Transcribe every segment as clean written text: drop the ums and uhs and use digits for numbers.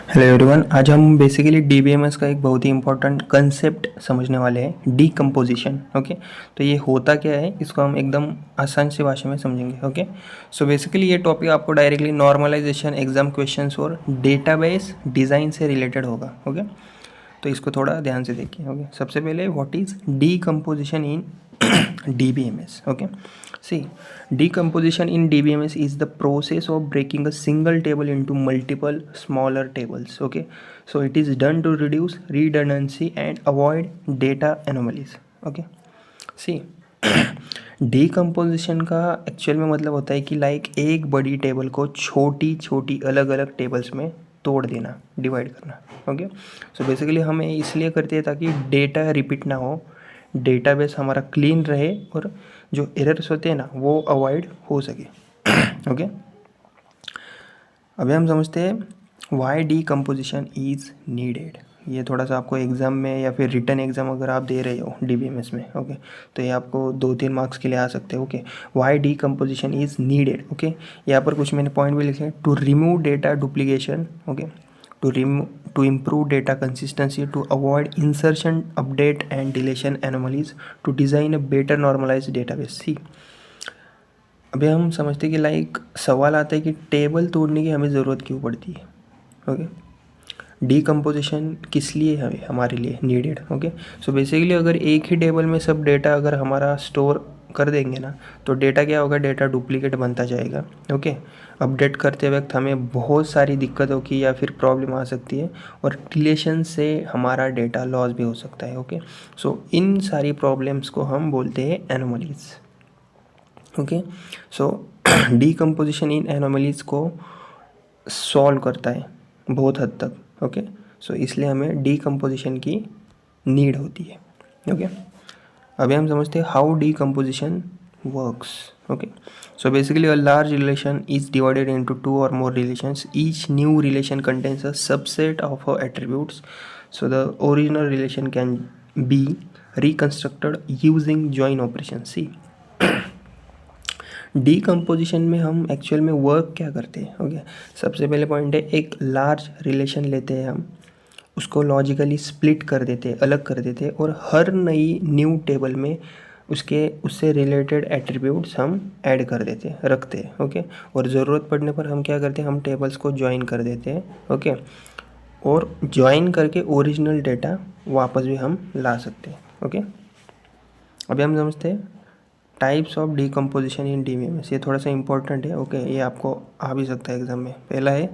Hello everyone, आज हम basically DBMS का एक बहुत ही इंपॉर्टेंट कंसेप्ट समझने वाले हैं, डीकम्पोजिशन। ओके, तो ये होता क्या है, इसको हम एकदम आसान सी भाषा में समझेंगे। ओके, सो बेसिकली ये टॉपिक आपको डायरेक्टली नॉर्मलाइजेशन, एग्जाम क्वेश्चंस और डेटाबेस डिज़ाइन से रिलेटेड होगा। ओके, तो इसको थोड़ा ध्यान से देखिए। ओके, सबसे पहले what is decomposition in DBMS? Okay, see, decomposition in DBMS is the process of breaking a single table into multiple smaller tables. Okay, so it is done to reduce redundancy and avoid data anomalies. Okay, see, decomposition का actual में मतलब होता है कि like एक बड़ी table को छोटी छोटी अलग अलग टेबल्स में तोड़ देना, डिवाइड करना। ओके, सो बेसिकली हमें इसलिए करते हैं ताकि डेटा रिपीट ना हो, डेटाबेस हमारा क्लीन रहे और जो एरर्स होते हैं ना वो अवॉइड हो सके। ओके, अभी हम समझते हैं वाई डीकम्पोजिशन इज़ नीडेड। ये थोड़ा सा आपको एग्ज़ाम में या फिर रिटन एग्ज़ाम अगर आप दे रहे हो डीबीएमएस में, ओके, तो ये आपको 2-3 मार्क्स के लिए आ सकते हैं। Okay, why decomposition is needed. Okay, यहाँ पर कुछ मैंने पॉइंट भी लिखे हैं। To remove data duplication, okay, to improve data consistency, to avoid insertion, update and deletion anomalies, to design a better normalized database. See, अभी हम समझते हैं कि लाइक सवाल आता है कि टेबल तोड़ने की हमें ज़रूरत क्यों पड़ती है। ओके, डीकम्पोजिशन किस लिए है हमारे लिए नीडेड। ओके, सो बेसिकली अगर एक ही टेबल में सब डेटा अगर हमारा स्टोर कर देंगे ना, तो डेटा क्या होगा, डेटा डुप्लीकेट बनता जाएगा। ओके, अपडेट करते वक्त हमें बहुत सारी दिक्कतों की या फिर प्रॉब्लम आ सकती है और रिलेशन से हमारा डेटा लॉस भी हो सकता है। ओके, सो इन सारी प्रॉब्लम्स को हम बोलते हैं एनोमलीज। ओके, सो डीकम्पोजिशन इन एनोमलीज को सॉल्व करता है बहुत हद तक। ओके, सो इसलिए हमें डीकम्पोजिशन की नीड होती है। ओके, अभी हम समझते हैं how decomposition works. Okay, so basically a large relation is divided into two or more relations. Each new relation contains a subset of her attributes, so the original relation can be reconstructed using join operation. See, decomposition में हम actual में work क्या करते हैं। Okay, सबसे पहले point है, एक लार्ज रिलेशन लेते हैं हम, उसको लॉजिकली स्प्लिट कर देते हैं, अलग कर देते हैं और हर नई न्यू टेबल में उससे रिलेटेड एट्रीब्यूट्स हम ऐड कर देते हैं, रखते हैं। ओके, और ज़रूरत पड़ने पर हम क्या करते हैं, हम टेबल्स को ज्वाइन कर देते हैं। ओके, और ज्वाइन करके ओरिजिनल डेटा वापस भी हम ला सकते हैं। ओके, अभी हम समझते हैं types of decomposition in DBMS. ये थोड़ा सा इंपॉर्टेंट है। ओके, ये आपको आ भी सकता है एग्जाम में। पहला है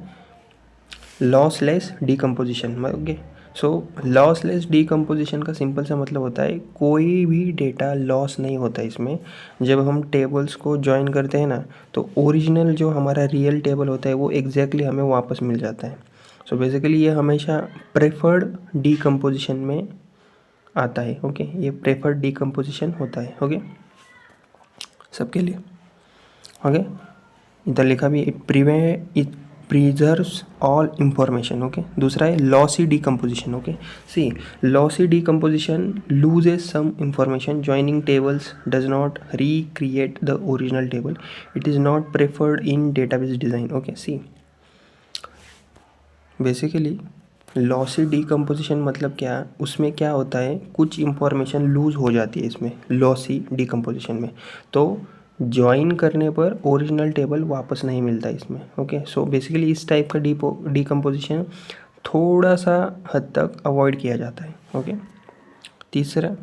लॉसलेस डीकम्पोजिशन। ओके, सो लॉसलेस डीकम्पोजिशन का सिंपल सा मतलब होता है कोई भी डेटा लॉस नहीं होता इसमें। जब हम टेबल्स को ज्वाइन करते हैं ना, तो ओरिजिनल जो हमारा रियल टेबल होता है वो एग्जैक्टली हमें वापस मिल जाता है। सो बेसिकली ये हमेशा प्रेफर्ड डीकम्पोजिशन में आता है। ओके, ये प्रेफर्ड डीकम्पोजिशन होता है। ओके, सबके लिए। ओके, इधर लिखा भी it preserves all information. Okay, दूसरा है lossy decomposition. Okay, see, lossy decomposition loses some information, joining tables does not recreate the original table, it is not preferred in database design. Okay, see, basically lossy decomposition मतलब क्या, उसमें क्या होता है, कुछ information loose हो जाती है इसमें लॉसी डीकम्पोजिशन में, तो ज्वाइन करने पर ओरिजिनल टेबल वापस नहीं मिलता इसमें। ओके, सो बेसिकली इस टाइप का डीकम्पोजिशन थोड़ा सा हद तक अवॉइड किया जाता है। ओके, तीसरा,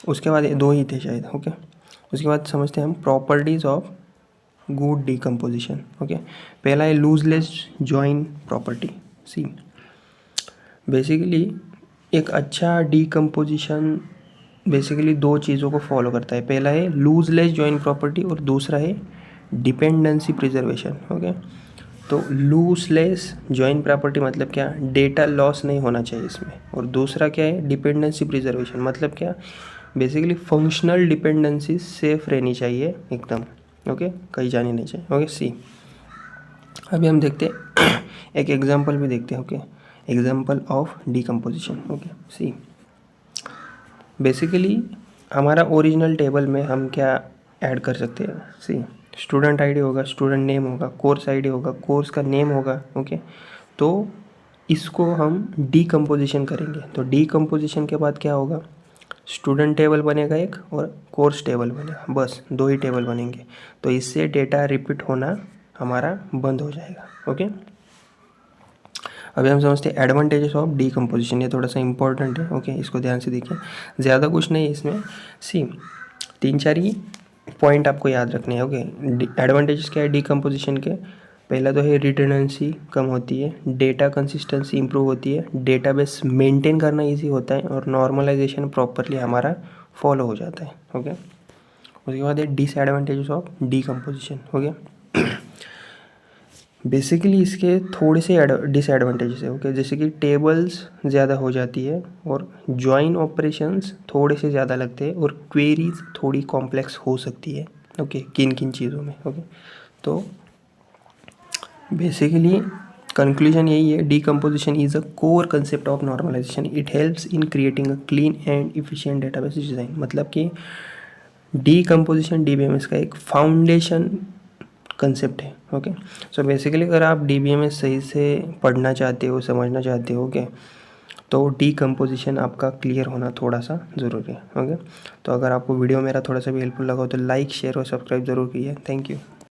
उसके बाद दो ही थे शायद। ओके, उसके बाद समझते हैं हम properties of good decomposition. Okay, पहला है लूजलेस ज्वाइन प्रॉपर्टी। सी, बेसिकली एक अच्छा डीकम्पोजिशन बेसिकली दो चीज़ों को फॉलो करता है। पहला है लूजलेस ज्वाइन प्रॉपर्टी और दूसरा है डिपेंडेंसी प्रिजर्वेशन। ओके, तो लूजलेस ज्वाइन प्रॉपर्टी मतलब क्या, डेटा लॉस नहीं होना चाहिए इसमें, और दूसरा क्या है, डिपेंडेंसी प्रिजर्वेशन मतलब क्या, बेसिकली फंक्शनल डिपेंडेंसी सेफ रहनी चाहिए एकदम। ओके, कहीं जानी नहीं चाहिए। ओके, सी, अभी हम देखते हैं एक एग्जांपल भी देखते हैं। Okay, example of decomposition. Okay, see, basically हमारा ओरिजिनल टेबल में हम क्या ऐड कर सकते हैं। सी, स्टूडेंट आईडी होगा, स्टूडेंट नेम होगा, कोर्स आईडी होगा, कोर्स का नेम होगा। ओके, तो इसको हम डीकम्पोजिशन करेंगे। तो डीकम्पोजिशन के बाद क्या होगा, स्टूडेंट टेबल बनेगा एक और कोर्स टेबल बनेगा, बस 2 ही टेबल बनेंगे। तो इससे डेटा रिपीट होना हमारा बंद हो जाएगा। ओके, अभी हम समझते हैं एडवांटेजेस ऑफ डीकम्पोजिशन। ये थोड़ा सा इंपॉर्टेंट है। ओके, इसको ध्यान से देखिए, ज़्यादा कुछ नहीं है इसमें। सी 3-4 ही पॉइंट आपको याद रखने हैं। ओके, एडवांटेजेस क्या है डीकम्पोजिशन के, पहला तो है रिडंडेंसी कम होती है, डेटा कंसिस्टेंसी इंप्रूव होती है, डेटाबेस मेंटेन करना इजी होता है और नॉर्मलाइजेशन प्रॉपरली हमारा फॉलो हो जाता है। ओके, उसके बाद है disadvantages of decomposition. Okay, basically इसके थोड़े से डिसएडवांटेजेस है। ओके, जैसे कि टेबल्स ज़्यादा हो जाती है और जॉइन ऑपरेशंस थोड़े से ज़्यादा लगते हैं और क्वेरीज थोड़ी कॉम्प्लेक्स हो सकती है। ओके, किन किन चीज़ों में। ओके, तो बेसिकली कंक्लूजन यही है, decomposition is a core concept of normalization. It helps in creating a clean and efficient database design. मतलब कि डीकम्पोजिशन डीबीएमएस का एक फाउंडेशन कंसेप्ट है। ओके, सो बेसिकली अगर आप डीबीएमएस सही से पढ़ना चाहते हो, समझना चाहते हो, ओके, तो डीकम्पोजिशन आपका क्लियर होना थोड़ा सा ज़रूरी है। ओके, तो अगर आपको वीडियो मेरा थोड़ा सा भी हेल्पफुल लगा हो तो लाइक, शेयर और सब्सक्राइब ज़रूर कीजिए। Thank you.